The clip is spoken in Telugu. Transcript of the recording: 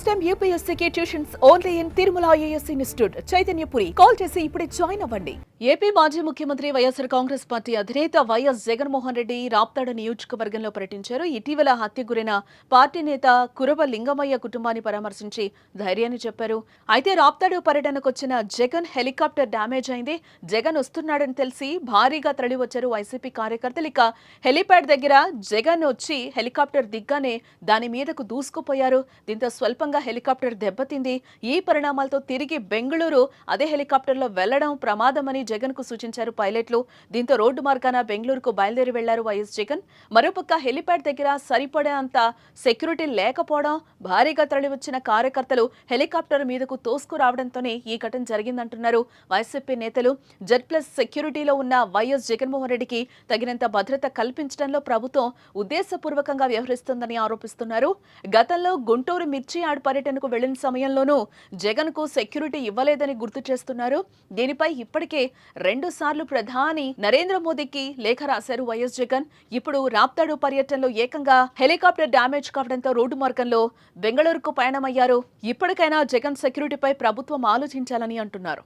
టైమ్ యూపీఎస్సీకి tuitions only in Tirumala IAS institute Chaitanyapuri. Call చేసి ఇప్పుడే జాయిన్ అవ్వండి. ఏపీ మాజీ ముఖ్యమంత్రి వైఎస్ఆర్ కాంగ్రెస్ పార్టీ అధినేత వైఎస్ జగన్మోహన్ రెడ్డి రాప్తాడు నియోజకవర్గంలో పర్యటించారు. ఇటీవల హత్యకు గురైన పార్టీ నేత కురవ లింగమయ్య కుటుంబాన్ని పరామర్శించి ధైర్యాన్ని చెప్పారు. అయితే రాప్తాడు పర్యటనకొచ్చిన జగన్ హెలికాప్టర్ డ్యామేజ్ అయింది. జగన్ వస్తున్నాడని తెలిసి భారీగా తరలివచ్చారు వైసీపీ కార్యకర్తలు. ఇక హెలిప్యాడ్ దగ్గర జగన్ వచ్చి హెలికాప్టర్ దిగ్గానే దాని మీదకు దూసుకుపోయారు. దీంతో స్వల్పంగా హెలికాప్టర్ దెబ్బతింది. ఈ పరిణామాలతో తిరిగి బెంగళూరు అదే హెలికాప్టర్లో వెళ్లడం ప్రమాదమని జగన్ కు సూచించారు పైలట్లు. దీంతో రోడ్డు మార్గాన బెంగళూరుకు బయలుదేరి వెళ్లారు వైఎస్ జగన్. మరోపక్క హెలిప్యాడ్ దగ్గర సరిపడేంత సెక్యూరిటీ లేకపోవడం, భారీగా తరలివచ్చిన కార్యకర్తలు హెలికాప్టర్ మీదకు తోసుకురావడంతోనే ఈ ఘటన జరిగిందంటున్నారు వైసీపీ నేతలు. Z+ సెక్యూరిటీలో ఉన్న వైఎస్ జగన్మోహన్ రెడ్డికి తగినంత భద్రత కల్పించడంలో ప్రభుత్వం ఉద్దేశపూర్వకంగా వ్యవహరిస్తోందని ఆరోపిస్తున్నారు. గతంలో గుంటూరు మిర్చి యార్డ్ పర్యటనకు వెళ్లిన సమయంలోనూ జగన్ కు సెక్యూరిటీ ఇవ్వలేదని గుర్తు చేస్తున్నారు. దీనిపై ఇప్పటికే 2 సార్లు ప్రధాని నరేంద్ర మోదీకి లేఖ రాశారు వైఎస్ జగన్. ఇప్పుడు రాప్తాడు పర్యటనలో ఏకంగా హెలికాప్టర్ డ్యామేజ్ కావడంతో రోడ్డు మార్గంలో బెంగళూరుకు పయనమయ్యారు. ఇప్పటికైనా జగన్ సెక్యూరిటీపై ప్రభుత్వం ఆలోచించాలని అంటున్నారు.